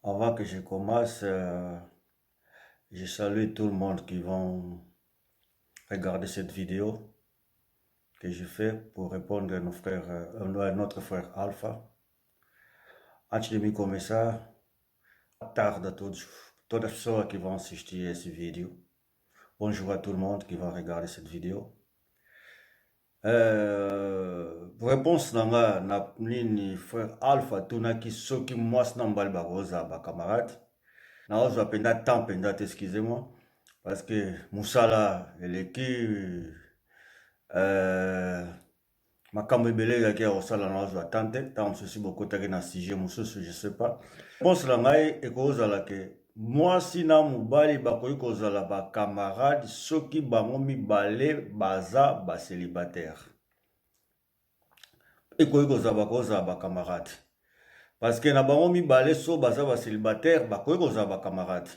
Avant que je commence, je salue tout le monde qui vont regarder cette vidéo que je fais pour répondre à, nos frères, à notre frère Alpha. Antes de me começar, boa tarde a todos, todas as pessoas que vão assistir esse vídeo. Bonjour à tout le monde qui va regarder cette vidéo. Réponse na nini frère Alpha tunaki soki mwasi na mobali bakoza ba camarade. Naozwa penda temps penda te, excusez-moi. Parce que Moussala, eleki makambo ebele ezalaki ya kosala nazwa temps te ntango mosusu bokotaki na sujet mosusu je sais pas. Réponse na ngai ekozala ke mwasi na mobali bakoki kozala bakamarade soki bango mibale baza bacélibataire. Ekoki kozala bakamarade parce que na bango mibale so baza bacélibataire bakoki kozala bakamarade.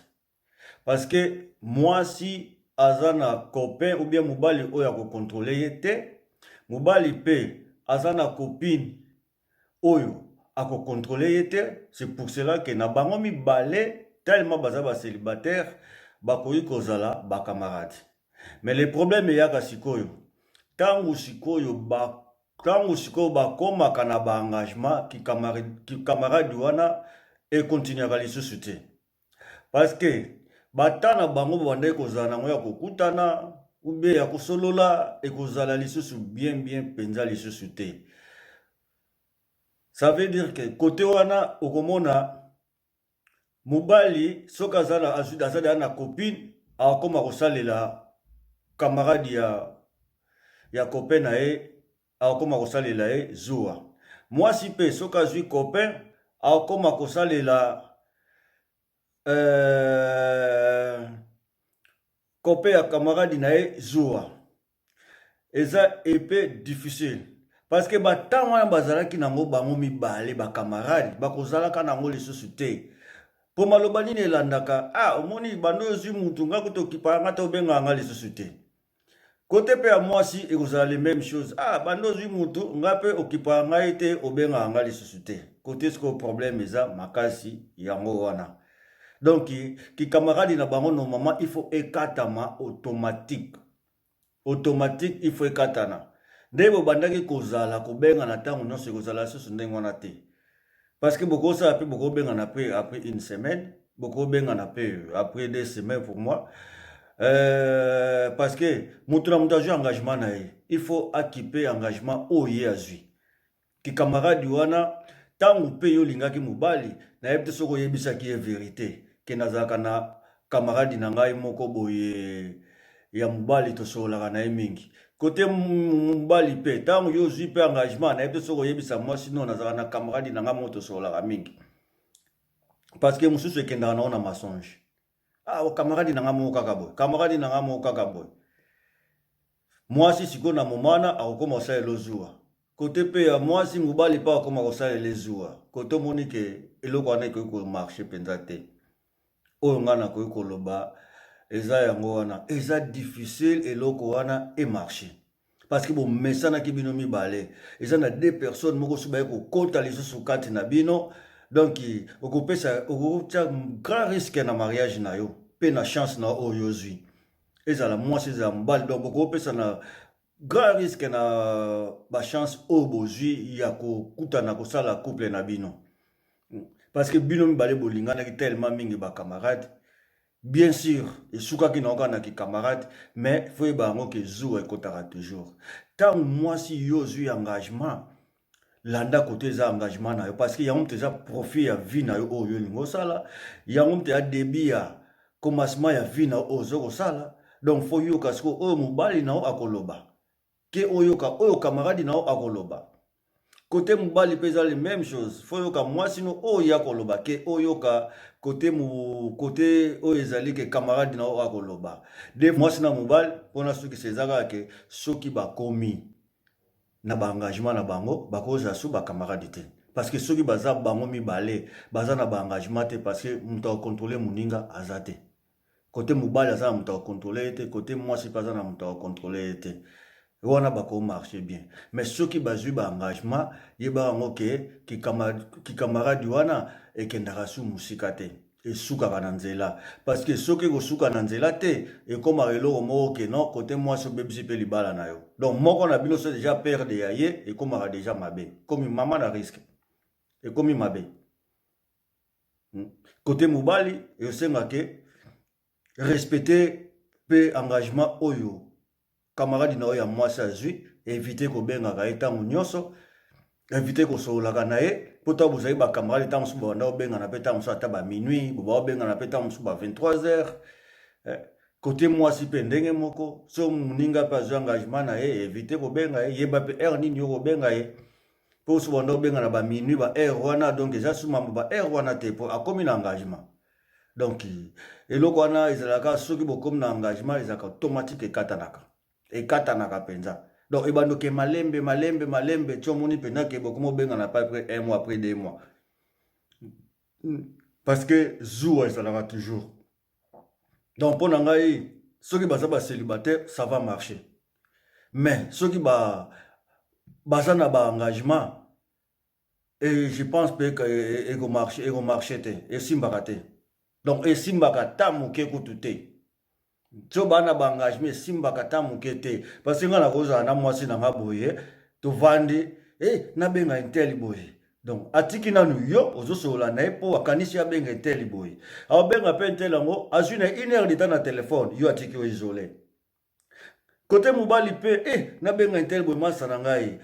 Parce que mwasi aza na copain ou bien mobali oyo akokontrole ye te, mobali pe aza na copine oyo akokontrole ye te. C'est pour cela que na bango mibale tellement baza ba célibataire bakoki kozala ba camarade. Mais le problème eyaka sikoyo tango sikoyo bakomaka na ba engagement ki camarade wana ekontinuaka lisusu te. Parce que batana bango bandai kozala nango ya kokutana ube ya kosolola ekozala lisusu bien penza lisusu te. Ça veut dire que côté wana okomona mobali soki azala na copine akoma kosalela camarade ya copain na ye akoma kosalela ye zuwa. Mwasi pe soki azwi copain akoma kosalela copain ya camarade na ye zuwa. Eza epais difficile parce que batango wana bazalaki nango bango mibale bakamarade bakozalaka nango lisusu te. Po maloba nini elandaka omoni bando ozwi mutu nga kuta okipaka nga te obengaka nga lisusu te. Kote pe ya mwasi ekozala le même chose. Bando ozwi mutu nga pe okipaka nga ye te obengaka nga lisusu te. Kote siko problème eza makasi yango wana. Donc, qui camarade na bango normalement il faut ekatama automatique. Automatique il faut ekatana. Ndebo bandaki kozala kobenga na tango nyonso ekozala susu ndenge wana te. Parce que beaucoup ça après beaucoup benga na après une semaine, beaucoup benga na après 2 semaines pour moi. Parce que mutu na mutu engagement na ye. Il faut acquiper engagement oye azui. Ki camarade wana tango pe yo lingaki mobali na yebite soko yebisaki ye vérité. Ke nazalaka na camarade na ngai moko boye ya mobali tosololaka na ye mingi. Kote mobali pe tango yo zwi pe engagement na yebite soko yebisa mwasi no nazalaka na camarade na ngai moko tosololaka mingi. Parce que mosusu ekendaka nango na mensonge. Camarade na ngai moko kaka boye, camarade na ngai moko kaka boye. Mwasi siko na momana akokoma kosalela ozuwa. Kote pe ya mwasi mobali pa akokoma kosalela ezuwa. Kote omoni ke eloko wana ekoki komarche penza te. Oyo nga nakoki koloba eza yango wana eza difficile eloko wana emarche parce que bomesanaki bino mibale eza na 2 personnes moko so baye kokota lisusu kati na bino. Donc okopesa okotia grand risque na mariage na yo pe na chance na oyo ozwi ezala mwasi ezala mobali. Donc okopesa na grand risque na bachance oyo bozwi ya kokutana kosala couple na bino. Parce que bino mibale bolinganaki tellement mingi bakamarade. Bien sûr, esukaki na oka na ki camarade, mais faut bango ke zuwa ekotaka toujours. Tant mwasi yo zwi engagement, landa kote za engagement na yo parce que yango mte za profit ya vie na yo oyo lingo sala, yango mte ya débit ya commencement ya vie na ozo ko sala. Donc faut yo kasko oyo mobali na o akoloba. Ke oyo camarade na o akoloba. Côté mobali pesa les mêmes choses. Faut yoka mwasi no oyo akoloba ke oyoka côté oyo ezali ke camarade na o akoloba. De mwasi na mobali pona soki sezaka ke soki bakomi na ba engagement na bango bakoza su ba camarade te. Parce que soki baza bango mibale baza na ba engagement te parce que mutu akontrole muninga azate. Côté mobali aza na mutu akontrole te, côté mwasi paza na mutu akontrole te. wana bako marcher bien. Mais ceux qui bazui ba engagement, yeba ngo ke ki camarade wana ekendaka su musika te esukaka na nzela parce que soki kosuka na nzela te ekomaka eloko moko ke non kote mwasi obebisi mpe libala na yo donc moko na bino so déjà perde ya ye ekomaka déjà mabe komi mama na risque ekomi mabe kote mobali esengake respecter mpe engagement oyo camarade na oyo ya mwasi azwi éviter kobengaka ye ntango nyonso éviter kosololaka na ye mpo ntango bozali bacamarade ntango mosusu babanda kobengana mpe ntango mosusu ata baminuit boba kobengana mpe ntango mosusu ba 23 heures kote mwasi mpe ndenge moko so moninga mpe azwi engagement na ye éviter kobenga ye yeba mpe heure nini yo kobenga ye mpo mosusu babanda kobengana baminuit ba heure wana donc eza sumama ba heure wana te mpo akomi na engagement donc eloko wana ezalaka soki bokomi na engagement ezalaka automatique ekatanaka mpenza donc ebandoke malembe ti omoni mpenza ke bokomi obengana pa après 1 mois après 2 mois parce que zuwa ezalaka toujours donc mpo na ngai soki baza bacélibataire ça va marcher mais soki baza na baengagement et je pense mpe ekomarche te esimbaka te donc esimbaka ta moke kutu te so bana baengagement esimbaka ta moke te parce que nga na kozala na mwasi na nga boye tovandi nabenga intel boye donc atiki nanu yo ozosolola na ye mpo akanisi abenga intel boye aobenga mpe intel yango azwi na 1 heure de temps na telefone yo atiki yo isole kote mobali mpe nabenga intel boye masa na ngai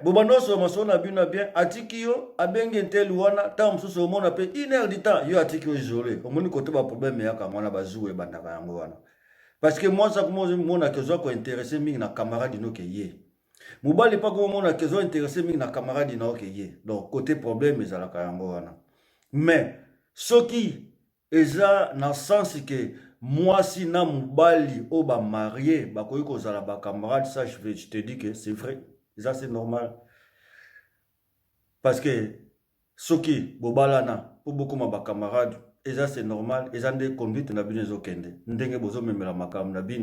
bobanda osolo masolo na bino bien atiki yo abengi intel wana ntango mosusu omona mpe 1 heure de temps yo atiki yo isole omoni kote baproblème eyaka mwana bazwu ebandaka yango wana parce que mwasi akomonaka ozwa kointeresse mingi na camarade ino ke ye mobali mpa komonaka ozwa interesse mingi na camarade ino ke ye donc kote problème ezalaka yango wana mais soki eza na sens ke mwasi na mobali oyo bamarie bakoki kozala bacamarade ça je te dis que c'est vrai ça c'est normal parce que soki bobalana po bokoma bacamarade eza c'est normal eza nde conduite na bino ezokende ndenge bozomemela makambo na bino